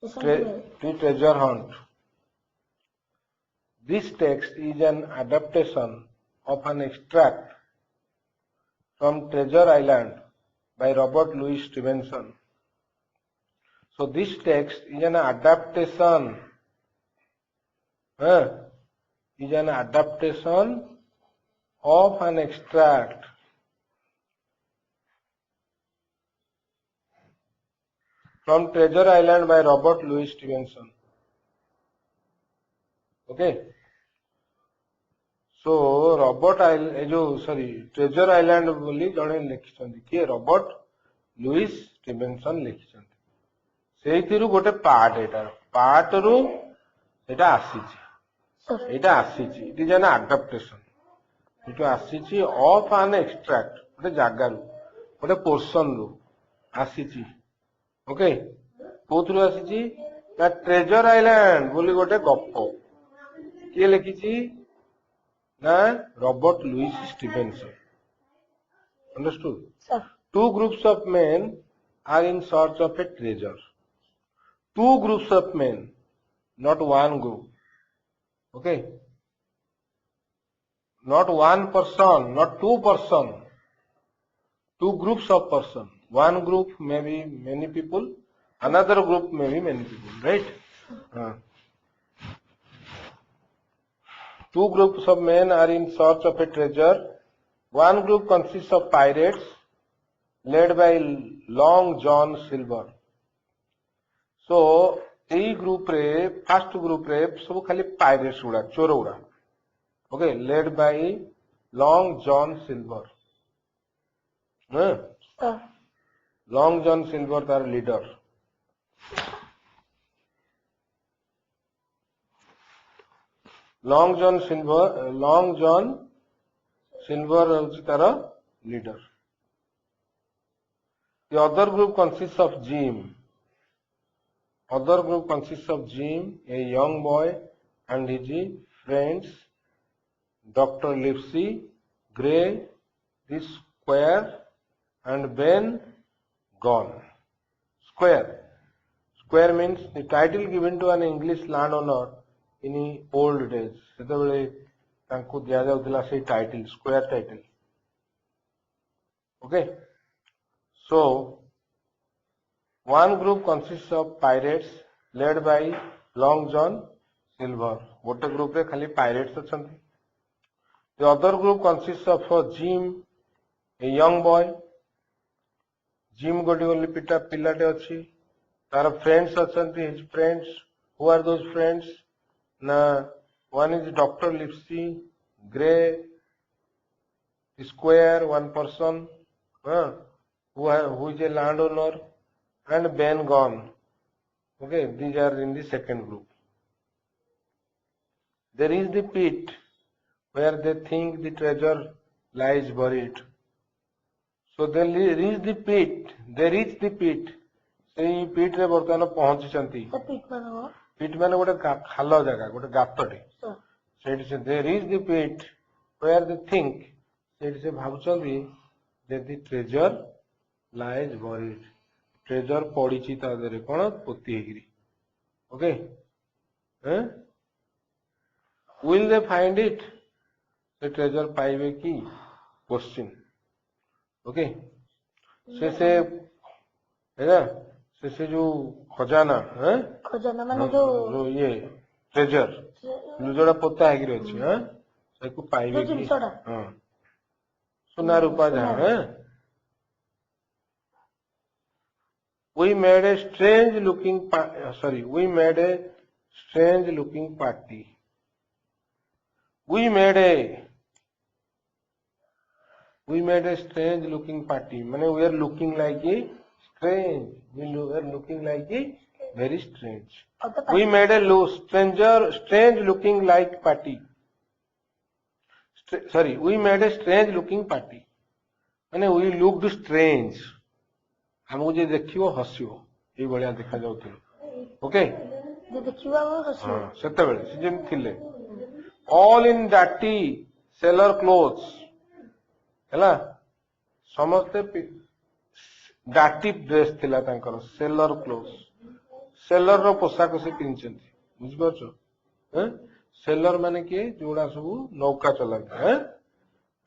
to treasure hunt. This text is an adaptation of an extract from Treasure Island by Robert Louis Stevenson. So this text is an adaptation. Is an adaptation of an extract from Treasure Island by Robert Louis Stevenson. Okay. So Robert Treasure Island बोली जड़े लिखिछन्ति कि Robert Louis Stevenson लिखिछन्ति सेहितिरु गोटे part रु एटा आसीची it is an adaptation it आसीची ऑफ एन एक्सट्रैक्ट गोटे जागारु गोटे पोर्शन रु आसीची ओके कोथरु आसीची ना ट्रेजर आइलैंड बोली गोटे गप किए लिखिची ना Robert Louis Stevenson understood sir two groups of men are in search of a treasure two groups of men not one group okay not one person not two person two groups of person one group may be many people another group may be many people right two groups of men are in search of a treasure one group consists of pirates led by Long John Silver so এই group रे first group रे सब खाली pirates गुड़ा चोर गुड़ा okay led by long John silver long John silver तार leader long John silver तार leader the other group consists of Jim a young boy and his friends Dr. Livesey Gray the Square and Ben Gone Square means the title given to an English landowner in old days सेतेबेले तांको दिया जाउतिला से title square title okay so one group consists of pirates led by Long John Silver गोटे group रे खाली pirates अछंती the other group consists of Jim a young boy Jim गोटी ओली पिलाटे अछि तार friends अछंती his friends who are those friends na one is Dr. Livesey Gray Square one person who is a landowner and Ben Gone okay these are in the second group there is the pit where they think the treasure lies buried so they reach the pit सेही pit रे वर्तमान पहुंची चंती pit माने गोटे खाल जगह गोटे गातटे सेठी से they reach the pit where they think सेठी से भाबुचंती that the treasure lies buried treasure पड़ीची ता देरे कोन पोती हेगिरी okay will they find it the treasure पाइबे की क्वेश्चन ओके से है ना से जो खजाना माने जो ये ट्रेजर जोड़ा पोता हेगिरी अछि से को पाइबे की हां सुना रूपा जहां we made a strange looking party we made a strange looking party माने we are looking like a strange we are looking like a very strange we made a strange looking like party we made a strange looking party माने we looked strange हमको जे देखियो हसियो ए बलिया देखा जाउतिलो okay जे देखियो हसियो हां सेते बेले से जेम थिले ऑल इन डाटी सेलर क्लोथ्स हैला समस्त डाटी ड्रेस थिला तांकर सेलर क्लोथ्स सेलर रो पोशाक से पिंचंती बुझ पाछो हैं सेलर माने के जोड़ा सब नौका चलाते हैं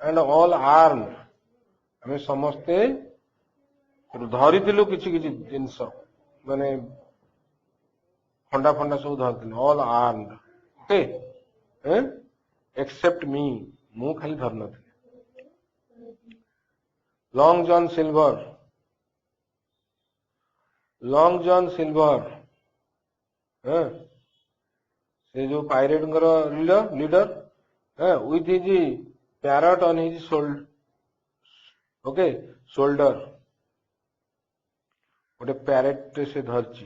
एंड ऑल आर्म हमें समस्ते धरिथिलु किछि किछि जिंस माने फंडा फंडा सब धरिथिलु ऑल आर्म्ड ओके हैं एक्सेप्ट मी मु खाली धर नथि लॉन्ग जॉन सिल्वर हैं से जो पायरेट लीडर हैं with his parrot on his okay shoulder गोटे पैरेट से धरची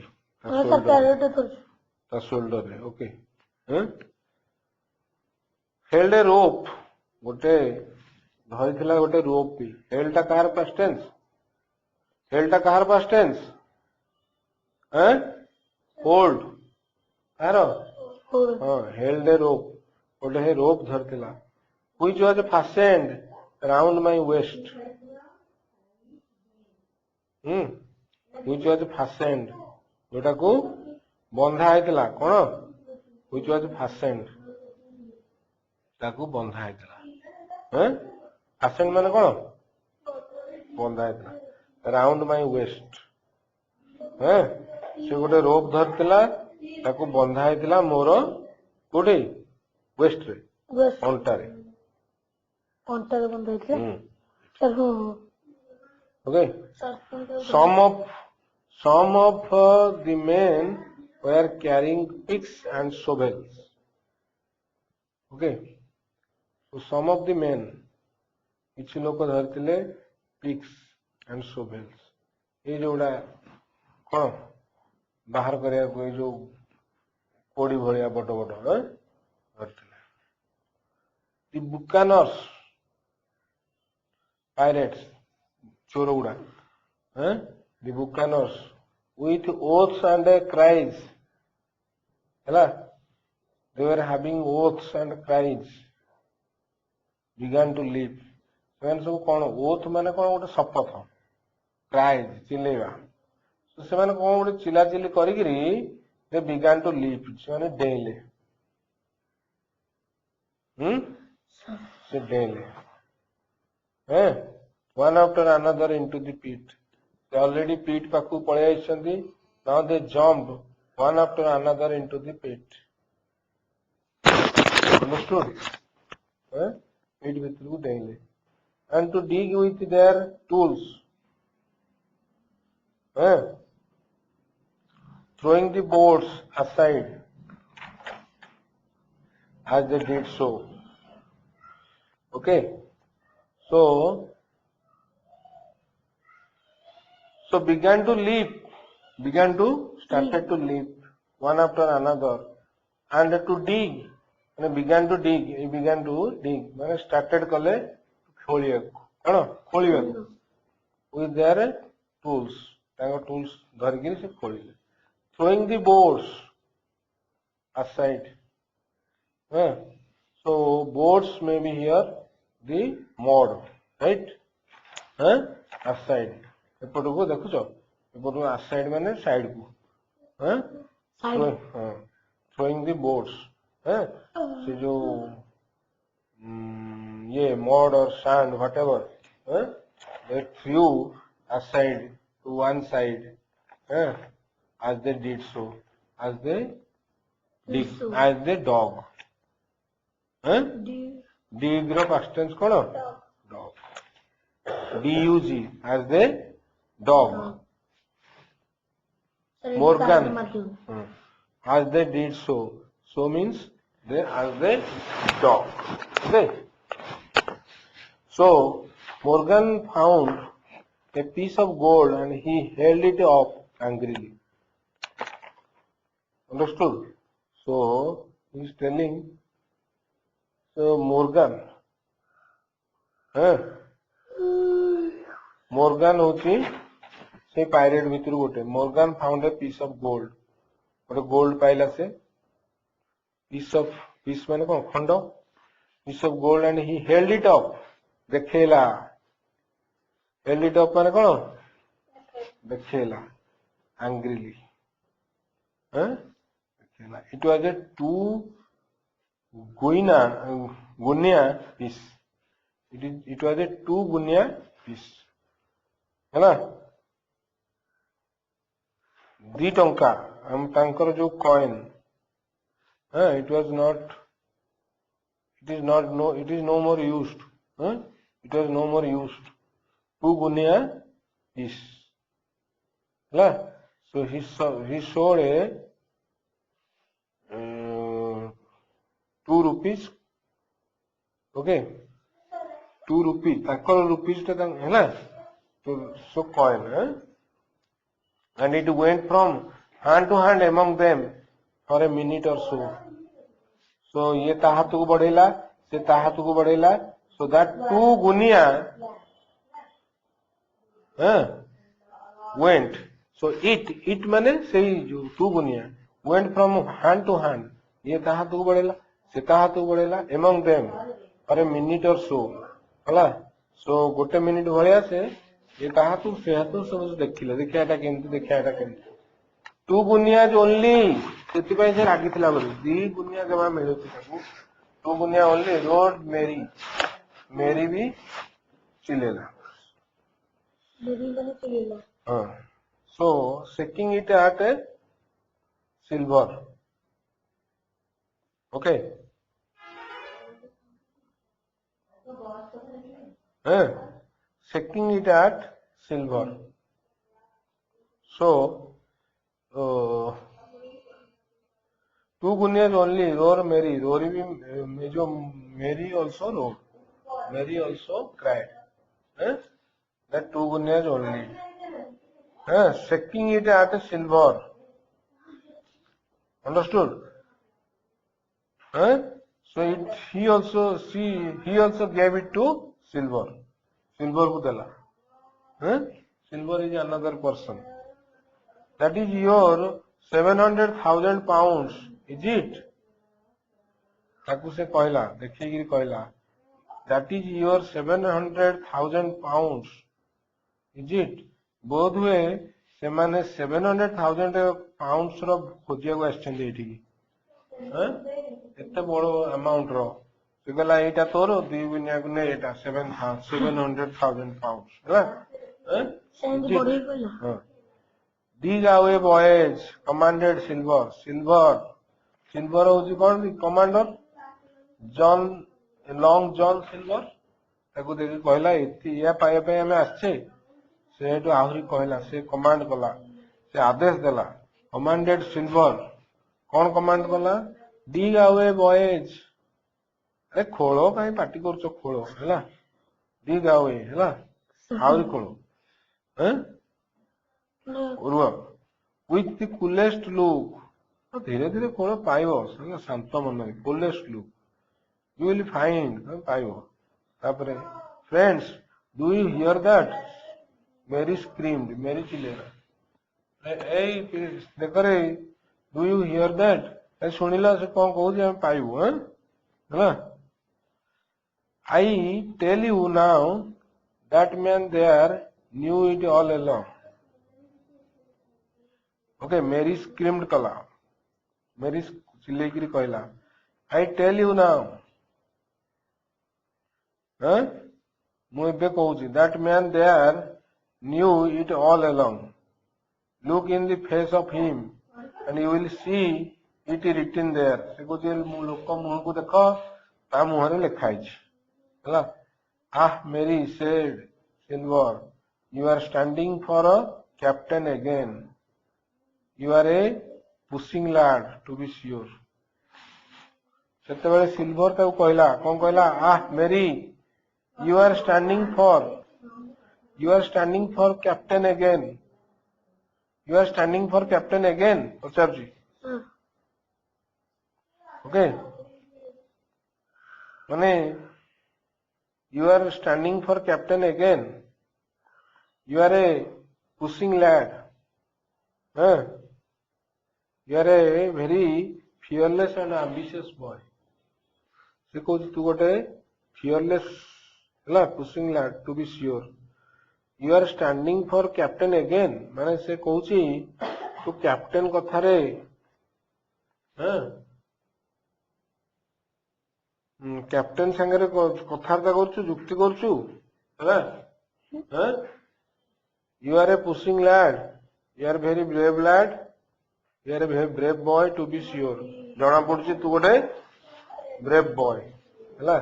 शोल्डर रे ओके हेल्ड ए रोप गोटे धरिथिला गोटे रोप भी हेल्ड टा कहार पास्ट टेंस हैं होल्ड कहार हां हेल्ड ए रोप गोटे हे रोप धरथिला which was fastened round my waist which was fastened जोटा को बंधा आइतला कोन व्हिच वाज फास्टेंड ताकू बंधा आइतला हैं फास्टेंड माने कोन बंधा आइतला राउंड माय वेस्ट हैं से गोटे रोप धरतिला ताकू बंधा आइतला मोर कोठी वेस्ट रे अंटा रे बंधा आइतला सर हो okay some of the men were carrying picks and shovels okay so some of the men किछि लोक धरतिले पिक्स एंड शोवेल्स ये जोड़ा कोन बाहर करिया को जो कोड़ी भलिया बड़ बड़ धरतिले दी बुकानर्स पायरेट्स चोरौड़ा हैं the buccaneers with oaths and cries hela they were having oaths and cries began to live ସେମାନେ ସବୁ କଣ ଓଥ ମାନେ କଣ ଗୋଟେ ଶପଥ କ୍ରାଇଜ ଚିଲେଇବା ସେମାନେ କଣ ଗୋଟେ ଚିଲାଚିଲି କରିକିରି they began to live ସେମାନେ ଡେଇଁଲେ ସେ ଡେଇଁଲେ हैं one after another into the pit they already pit पाखु पळे आइछंती now they jump one after another into the pit understood pit भितर डेइले and to dig with their tools throwing the boards aside as they did so okay so started to leap one after another and to dig and began to dig माने started कले खोलिया कोन खोलिया with their tools तांको tools धरगिरी से खोलिले throwing the boards aside so boards may be here the mud right aside एपट को देखुछ एपट aside माने side को throwing the boards से जो ये mud or sand whatever they threw aside to one side as they did so as they dog dig row past tense cone dog dug as they dog Morgan as they did so means they as they dog okay so Morgan found a piece of gold and he held it up angrily understood so he is telling so Morgan होची से pirate भितर गोटे Morgan found a piece of gold गोटे gold पाइला से piece माने कोन खंड piece of gold and he held it up देखेला held it up माने कोन देखेला angrily It was a 2 guinea piece. It was a 2 guinea piece. ହେଲା 2 ଟଙ୍କା ଆମ ତାଙ୍କର ଯୋଉ coin it is no more used. It was no more used. 2 guinea piece. ହେଲା so he showed a 2 rupees. Okay, 2 rupees ତାଙ୍କର rupees ଟା ହେଲା so coin and it went from hand to hand among them for a minute or so. So ये ता हाथ को बढ़ेला से ता हाथ को बढ़ेला so that 2 guinea went. So it माने से जो 2 guinea went from hand to hand. ये ता हाथ को बढ़ेला से ता हाथ को बढ़ेला among them for a minute or so. ହେଲା so गोटे मिनिट भलिया से ये ता हाथ से हाथ सब देखिले देखिया एटा केमती 2 गुनिया ओनली सेति पय से लागी थिला बोली 2 गुनिया जमा मिलुची ताकू 2 गुनिया ओनली रोड मेरी भी चिलेला हां so shaking it at a silver. Okay, shaking it at silver. So 2 guineas only roar Mary. Rory भी जो Mary also roared. Mary also cried. That 2 guineas only. Shaking it at a silver. Understood? So he also gave it to silver. Silver को देला. Silver is another person. That is your 700,000 pounds. Is it? ताकू से कहला देखिए कि कहला that is your 700,000 pounds. Is it? बोध हुए से माने 700,000 pounds रो खोजिया को आछन एठी एते बड़ो अमाउंट रो से कहला एटा तोर 2 गुनिया को ने एटा 700,000 pounds ହେଲା सेंड बड़ी कहला Dig away boys, commanded Silver. Silver होची कौन commander John long John silver ताको देखि कहला इति या पाए पे हमें आछे से हेतु आहुरी कहला से कमांड कला से आदेश देला कमांडेड सिल्वर कौन कमांड कला dig away boys अरे खोलो काई पार्टी करछो खोलो हैला dig away हैला आहुरी खोलो with the coolest look धीरे धीरे खोलो पाइबो शांत मन coolest look you will find पाइबो तापरे friends do you hear that Mary screamed Mary चिल्लेला A देखरे do you hear that ए सुनिला से कोन कहू जे हम पाइबो हैला I tell you now that man there knew it all along. Okay, Mary screamed kala. Mary चिल्लेकरी कहला I tell you now. मु एबे कहूची that man there knew it all along. Look in the face of him and you will see it written there. से कहूची लोक मुह को देखो ता मुहरे लिखा है हैला Ah Mary said Silver you are standing for a captain again. You are a pushing lad to be sure. सेतेबेले सिल्वर ताऊ कहला कोन कहला आह मेरी you are standing for captain again. You are standing for captain again प्रचार जी okay माने you are standing for captain again. You are a pushing lad. You are a very fearless and ambitious boy. से कहू तू गोटे fearless ହେଲା pushing lad to be sure. You are standing for captain again माने से कहूची तू captain कथा रे कैप्टेन संगे कथबार्ता करूछु जुक्ति करूछु है you are a pushing lad you are very brave lad you are a very brave boy to be sure जना पड़ुछि तू गोटे ब्रेव बॉय है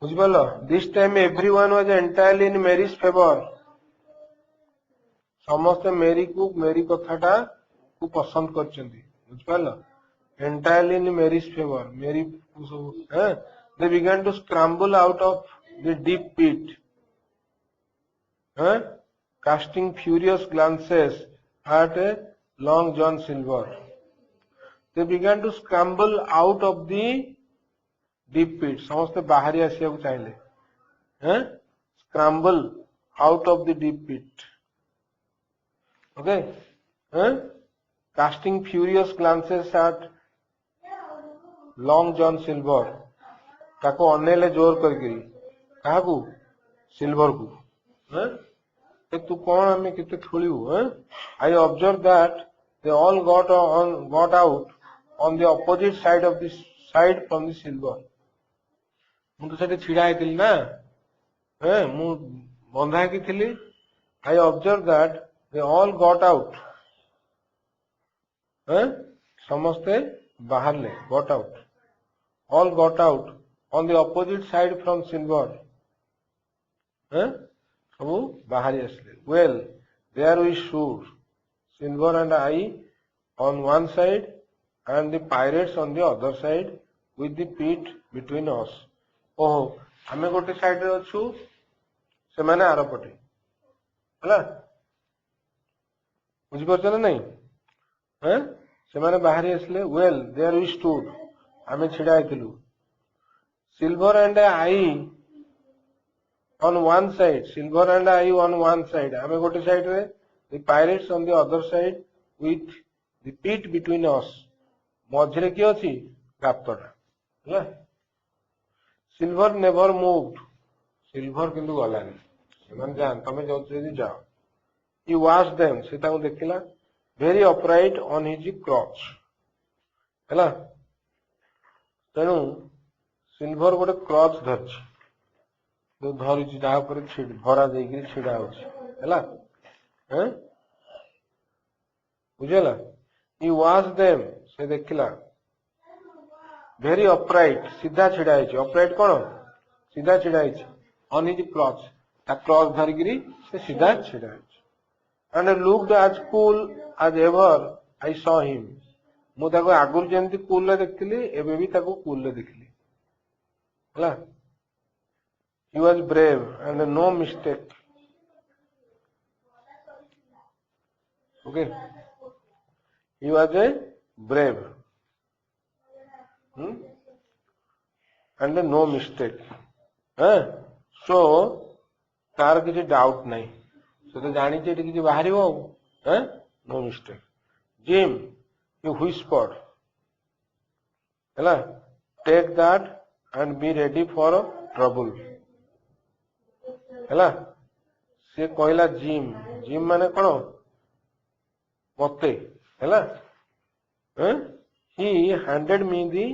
बुझिपाल this time everyone was entirely in Mary's favour समस्त मेरी कथाटा को पसंद करचंदी बुझिपाल entirely in Mary's favour Mary they began to scramble out of the deep pit casting furious glances at Long John Silver they began to scramble out of the deep pit समस्त बाहरी आसिया को चाहिए scramble out of the deep pit okay casting furious glances at Long John Silver ताको अनेले जोर करके कहा को silver को तू कौन हमें कितने थोड़ीबू I observe that they all got out on the opposite side of the side from the Silver मु तो सेठी छिड़ा आइतिली ना मु बंधा की थिली I observe that they all got out समस्ते बाहर ले got out all got out on the opposite side from silver सब बाहरी आसले well there we stood silver and I on one side and the pirates on the other side with the pit between us ओहो आमे गोटे side रे अछु से माने आरो पटे हला बुझि परछ ना नहीं से माने बाहरी आसले well there we stood आमे छिड़ा आइथिलु Silver and I on one side Silver and I on one side आमे गोटे साइड रे the pirates on the other side with the pit between us मझरे की अछि गाप्तटा हला सिल्वर नेवर मूव्ड सिल्वर किंतु गलानी सेमान जान तमे जो जदी जाओ ही वाच देम से ताऊ देखिला वेरी अपराइट ऑन हिज क्रॉच हला तेणु सिल्वर गोटे क्रच धरी जहाँ पर भरा देकर छिड़ा होगा बुझेला ही वाच देम से देखिला वेरी अपराइट सीधा छिड़ा है अपराइट कौन सीधा छिड़ा है ऑन हिज क्रच क्रच धरिकी से सीधा छिड़ा है and looked as cool as ever I saw him मु ताको आगुर जेमती कूल रे देखिली एबे भी ताको कूल रे देखिली हला he was brave and no mistake okay he was a brave and no mistake so तार किसी डाउट नहीं से तो जानी चाहिए किसी बाहरी हो no mistake Jim you whispered hela take that and be ready for trouble hela से कहला जिम जिम माने कौन मते hela he handed me the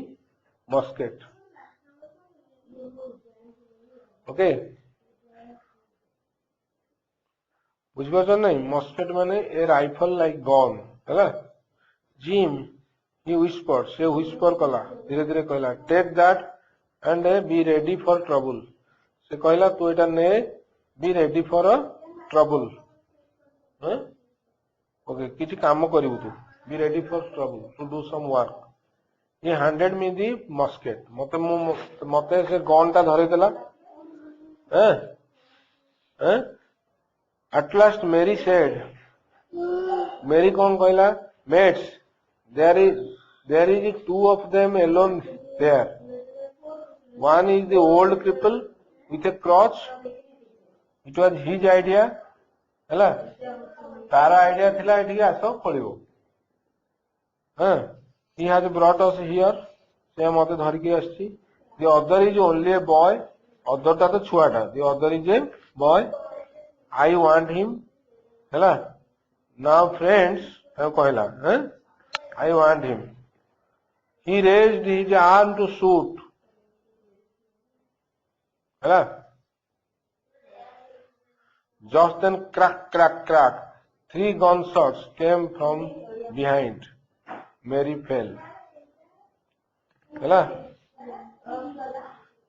musket okay बुझिपारछ नहीं मस्केट माने ए राइफल लाइक गन हला जिम he whispered से whisper कला धीरे धीरे कहला take that and be ready for trouble से कहला तू एटा ने be ready for trouble okay किछि काम करिवु तू be ready for trouble to do some work he handed me the musket मते से गन ता धरे देला at last Mary said Mary कौन कहला mates there is two of them alone there one is the old cripple with a crutch it was his idea hela Tara idea थिला एठी आसो खोलिबो he has brought us here से मते धर के आछि the other is only a boy other ता तो छुआटा the other is a boy I want him hela now friends कहला I want him he raised his arm to shoot. ହେଲା, just then crack, crack, crack. 3 gunshots came from behind. Mary fell. ହେଲା,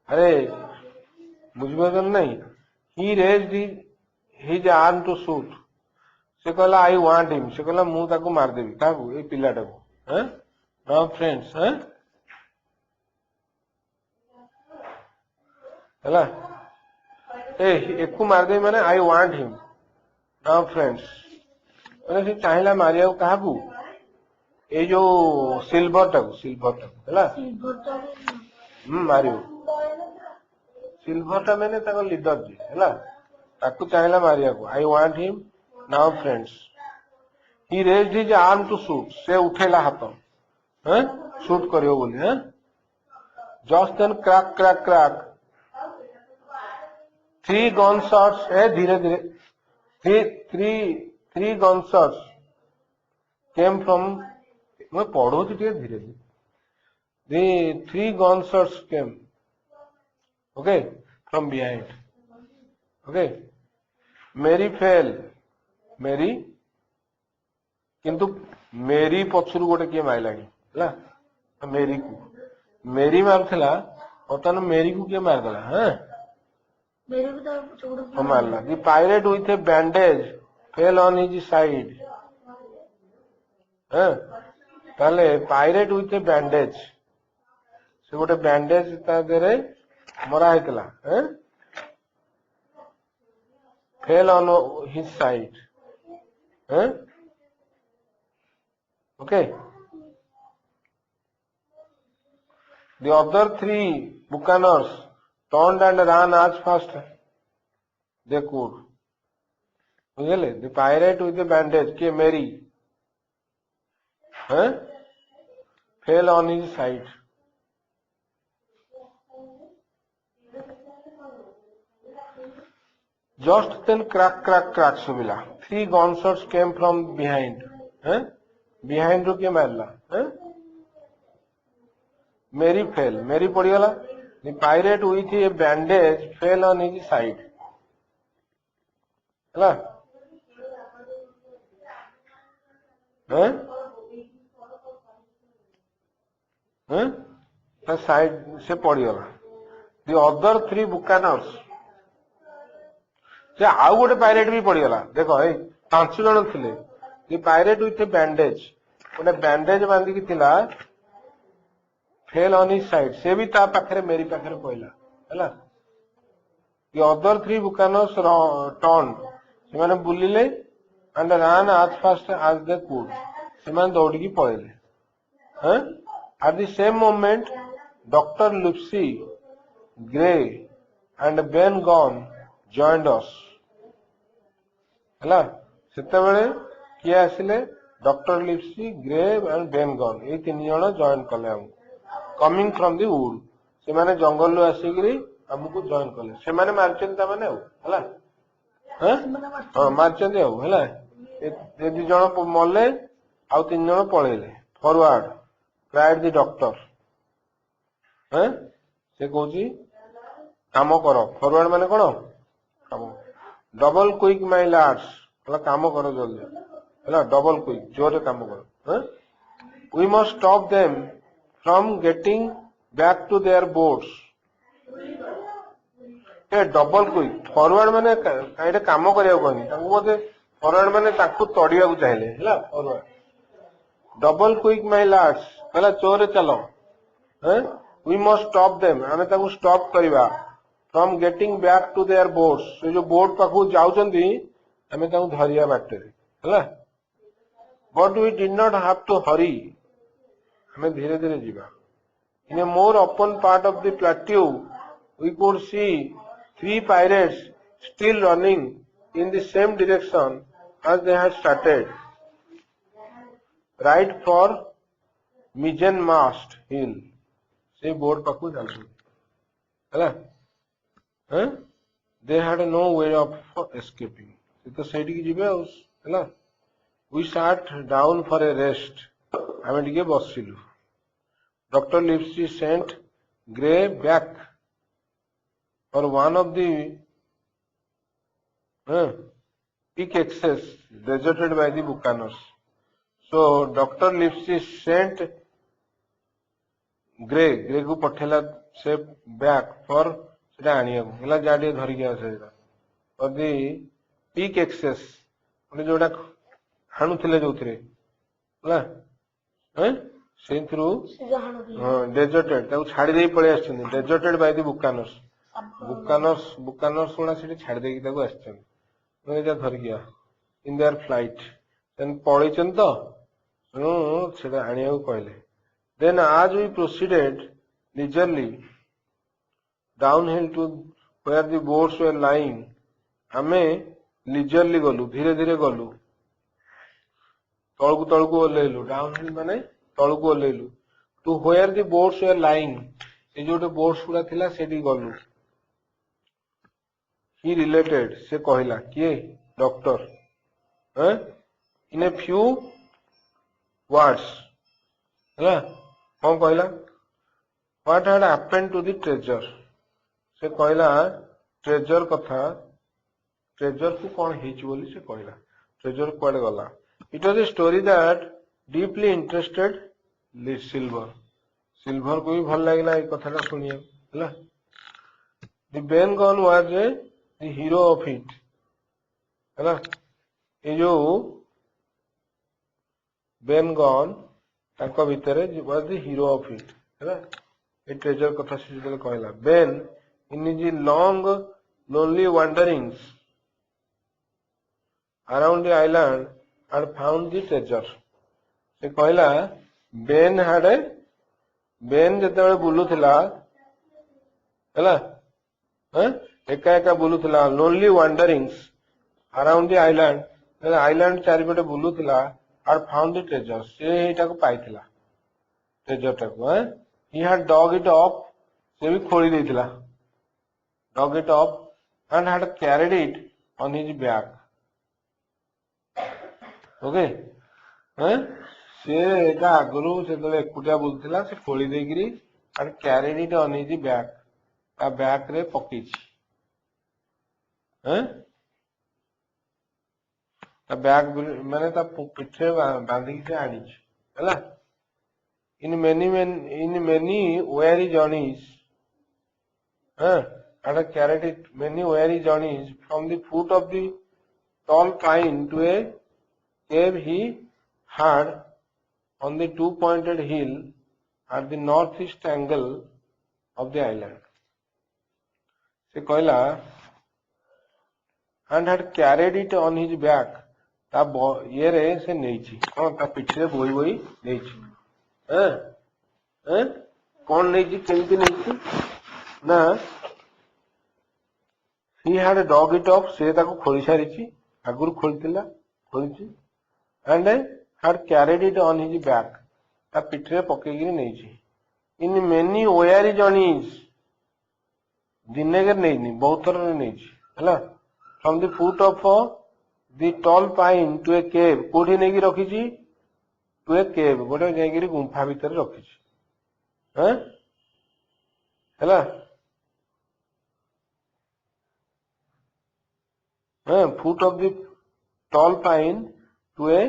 अरे बुझिपार नहीं. He raised his arm to shoot. से कहला I want him. से कहला मु ताको मार देबी. काकू ए पिलाटाको. हैं? Now friends, हैं? ହେଲା, एकू मारदे माने आई वांट हिम. नाउ फ्रेंड्स, मैंने से चाहिला मारिया को काकू ए जो सिल्वर टाको हैला मारियो. सिल्वर टा मैंने ताको लीडर जी हैला ताको चाहिला मारिया को I want him. Now friends, he raised his arm to shoot. से उठेला हाथ हैं शूट करियो बोली. हैं, just then crack crack crack 3 gunshots. धीरे धीरे 3 gunshots came from. मैं पढ़ो धीरे धीरे. The 3 gunshots came, okay, from behind. Okay, Mary fell. Mary किंतु मेरी पछरु गोटे किए मारलानी हैला. मेरी मारथला पतान मेरी को किए मारदला. हैं, मेरे भी तो छोड़ मारला. The pirate with a bandage fell on his side. हैं, ताले पायरेट विथ ए बैंडेज से गोटे बैंडेज ता देरे मरा हेतला. हैं, फेल ऑन हिज साइड. हैं, okay. The other 3 buccaneers turned and ran as fast they could. बुझले. The pirate with A bandage के मेरी fell on his side. Just then crack crack crack सुबिला. 3 gunshots came from behind. behind रू के मारला. Mary fell. Mary पड़ीगला. The pirate with a bandage fell on his side. ହେଲା, side से पड़ीगला. The other 3 buccaneers से आउ गोटे पायरेट भी पड़ीगला. देखो ए 5 जन थिले. दि पायरेट विथ ए बैंडेज गोटे बैंडेज बांधी थिला फेल ऑन हिज साइड. से भी ता पाखरे मेरी पाखरे पइला हैला. The other 3 buccaneers turned. से माने बुलिले and ran as fast as they could. से माने दौड़ी की पळेले. हैं, at the same moment Dr. Livesey, Gray and Ben Gone joined us. हैला, सेते बेले किए आसिले doctor Livesey, Gray and Ben Gunn. ए 3 जण जॉइन कले हम कमिंग फ्रॉम द वुड. से माने जंगल लो आसीगिरी हमकु जॉइन कले. से माने मारचन ता माने हैला. हैं, हां मारचन हो हैला. ए 2 जण मले आ 3 जण पळेले. Forward cried the doctor. हैं, से कहूची काम करो. फॉरवर्ड माने कोन काम. Double quick my lads. होला काम करो जल्दी हैला. डबल क्विक जोरे काम करो. हैं, we must stop them from getting back to their boats. A double quick forward माने काइडे काम करिया कोनी. ताको बोते फॉरवर्ड माने ताको तोड़िया को चाहिले हैला. Forward double quick my Lord's हैला चोरे चलो. हैं, वी मस्ट स्टॉप देम. आमे ताको स्टॉप करिवा from getting back to their boats. से जो बोट पाखु जाउचंदी आमे ताको धरिया बाटे हैला. But we did not have to hurry. हमें धीरे धीरे जीवा. In a more open part of the plateau we could see 3 pirates still running in the same direction as they had started, right for Mizenmast Hill. से board पाखु जाउछु हैला. हैं, they had no way of escaping. से तो सेठी की जीवे हैला. we sat down for a rest. आमे टिके बसिलु. Dr. Livesey sent Gray back for one of the peak excess deserted by the Buccaneers. So Dr. Livesey sent Gray को पठेला से back for सेटा आनिया को हला जाडे धरि गया सेटा और दी peak excess माने जोडा हाणुथिले जोथिरे हला सेंथरु डेजर्टेड ताऊ छाड़ी देई पळे आछन डेजर्टेड बाय द बुकानर्स गुणा सेठी छाड़ी देई ताऊ आछन माने जा धरि गया इन देयर फ्लाइट देन पळैचन तो सेटा आनिया को कहले then as we proceeded leisurely downhill to where the boats were lying आमे leisurely गलु धीरे धीरे गलु तळकु ओलेलु डाउनहिल माने तळकु ओलेलु to where the boats were lying ए जोटे बोट्स गुडा थिला सेठी गलु he related से कहला किए doctor in a few words हला कौन कहला what had happened to the treasure से कहला ट्रेजर कथा ट्रेजर को कौन हेच बोली से कहला ट्रेजर कुआडे गला it was a story that deeply interested Silver को भी भल लागला ए कथाटा सुनिया हला the Ben Gunn was the hero of it हला ए जो बेन गन ताको भितरे was the hero of it हैला ए ट्रेजर कथा से जले कहला Ben in his long lonely wanderings around the island had found the treasure से कहला बेन जेतेबेले बुलुथिला हैला एका एका बुलुथिला lonely wanderings around the island island चारिपटे बुलुथिला had found the treasure से एटा को पाइथिला ट्रेजर टाको he had dug it up से भी खोली देथिला dug it up and had carried it on his back okay से एटा आगुरु से तले एकुटिया बुलथिला से खोली देगिरी and carried it on his back ता बैक रे पकीछि बैग मैंने पिठे बांधी से आनी है in many very journeys had carried it many weary journeys from the foot of the tall pine to a cave he had on the two-pointed hill at the northeast angle of the island से कहला and had carried it on his back ता ये रे से नेछि कोन ता पिछरे बोई नेछि कोन नेछि केमति नेछि ना he had a dog it off से ताको खोली सारिछि आगुर खोलिछि and had carried it on his back ता पिछरे पकेगिरी नेछि in many weary journeys दिनेगर नेछि बहुत थर नेछि हला from the foot of the tall pine to a cave कोठी नेगी रखिछि to a cave गोटे जायगिरी गुंफा भीतर रखिछि हला foot of the tall pine to a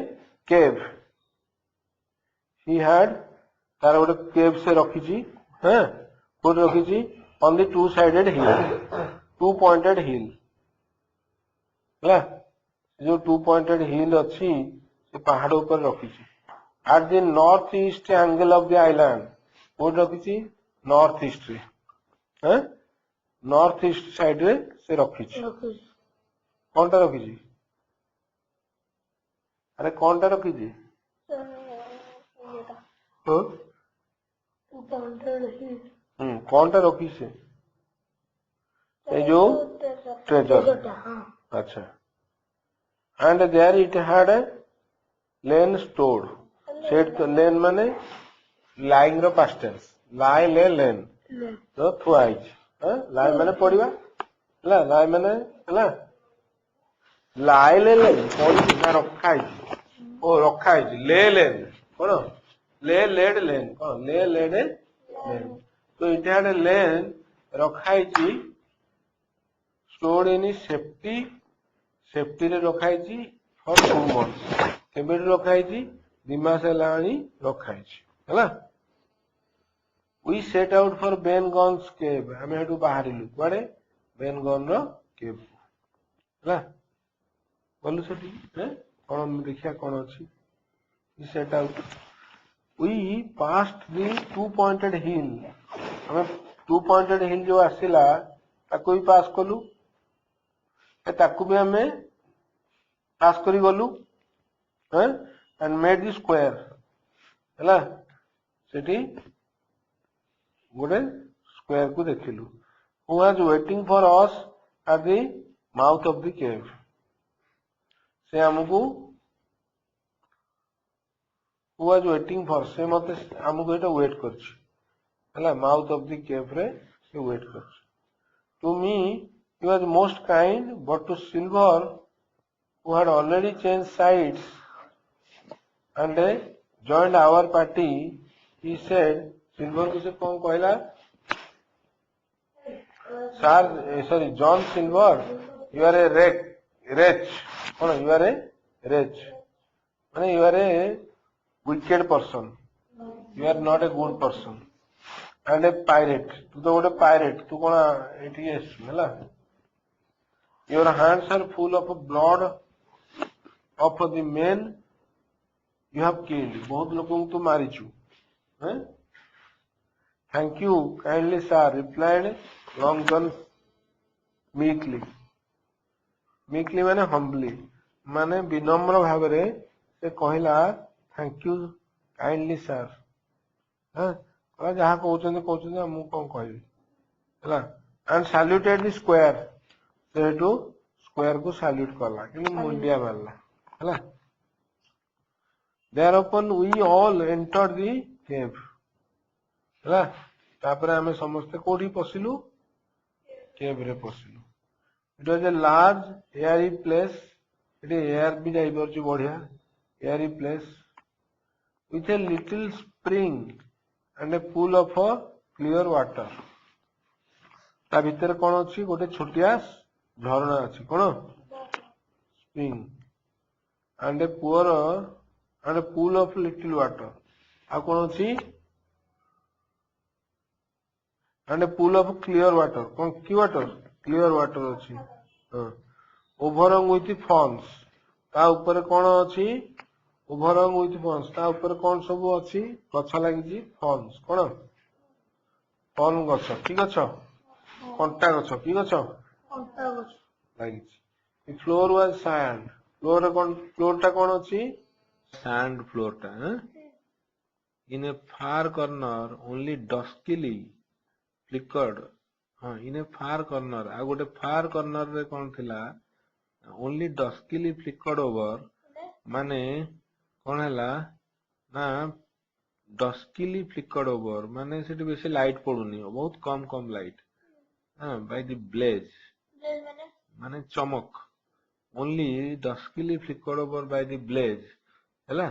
cave he had तार गोटे cave से रखिछि कोठी रखिछि on the two-sided hill two-pointed hill हला जो two-pointed hill अच्छी से पहाड़ ऊपर रखिछि at the northeast angle of the island कोड रखिछि नॉर्थ ईस्ट रे नॉर्थ ईस्ट साइड रे से रखिछि कोनटा रखिछि अरे कोनटा रखिछि कोनटा रखिछि ए जो ट्रेजर अच्छा and there it had a lane stored set lane माने lying रो past tense lie ले lane तो थुआइज lie माने पड़िबा हला lie माने हला lie ले lane पड़ी ना रखाइज ओ रखाइज ले lane कोन ले लेड लेन कौन ले लेड लेन तो इटा लेन रखाई stored in safety सेफ्टी रे रखाई फॉर 2 months केबे रखाई 2 मास हेलाणी रखाई हैला we set out for Bengon's cave हमें हेटू बाहरिलु कुआडे बेनगन रो केव हैला बोलु सेठी कोन देखिया कोन अछि we set out we passed the 2-pointed hill हमें 2-pointed hill जो आसिला ताको भी पास कलु ताकू भी हमें पास करी गलु एंड मेड द स्क्वायर हैला सेठी गोटे स्क्वायर को देखिलु who was waiting for us at the mouth of the cave से हमकु हु वाज वेटिंग फॉर से मते हमकु एटा वेट करछि हैला माउथ ऑफ द केव रे से वेट करछि to me he was most kind but to Silver who had already changed sides and joined our party he said Silver को से कौन कहला sorry John Silver you are a wretch कौन you are a wretch माने you are a wicked person you are not a good person and a pirate तू तो गोटे pirate तू कौन एठी एस हैला your hands are full of blood of the men you have killed बहुत लोगों को तो मारी छु thank you kindly sir replied Long John meekly माने humbly माने विनम्र भाव रे से कहला thank you kindly sir कला जहा कहउछन हम कोन कहबी हैला and saluted the square सेटू स्क्वायर को सैल्यूट करला कि मुंडिया मारला हैला thereupon we all entered the cave हैला तापर हमें समस्त कोठी पसिलु केव रे पसिलु it was a large airy place it air भी जाई परछु बढ़िया airy place with a little spring and a pool of clear water ता भीतर कोन अछि गोटे छोटिया झरना अछि कोन spring and a pool of little water आ कोन अछि and a pool of clear water कोन की वाटर क्लियर वाटर अछि ओवरहंग विथ फॉर्म्स ता ऊपर कोन अछि ओवरहंग विथ फॉर्म्स ता ऊपर कोन सब अछि गछ लागि जी फॉर्म्स कोन फॉर्म गछ की गछ कंटा गछ की गछ लागिछि फ्लोर वाज सैंड फ्लोर टा कोन अछि सैंड फ्लोर टा इन ए फार कॉर्नर ओनली डस्किली फ्लिकर्ड इन ए फार कॉर्नर आ गोटे फार कॉर्नर रे कोन थिला ओनली डस्किली फ्लिकर्ड ओवर माने कोन हला ना डस्किली फ्लिकर्ड ओवर माने सेठी बेसी लाइट पडुनी बहुत कम लाइट बाय द ब्लेज माने चमक only duskily flickered over by the blaze हैला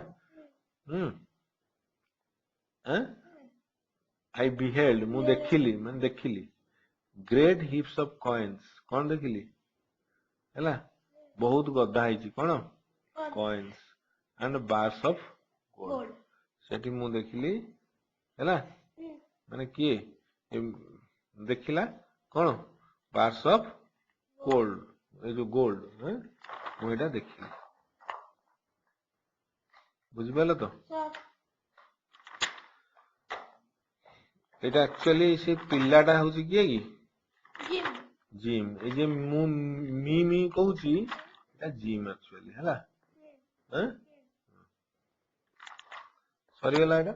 आई बिहेल्ड मु देखिली माने देखिली ग्रेट हिप्स ऑफ कॉइन्स कोन देखिली हैला बहुत गदा हिची कोन coins and bars of gold सेठी मु देखिली हैला माने किए देखिला कोन बार्स ऑफ गोल्ड ए जो गोल्ड मु एटा देखिली बुझबेला तो एटा एक्चुअली से पिल्लाटा होची किए की जिम ए जे मु मी कहूची एटा जिम एक्चुअली हैला सॉरी वाला एटा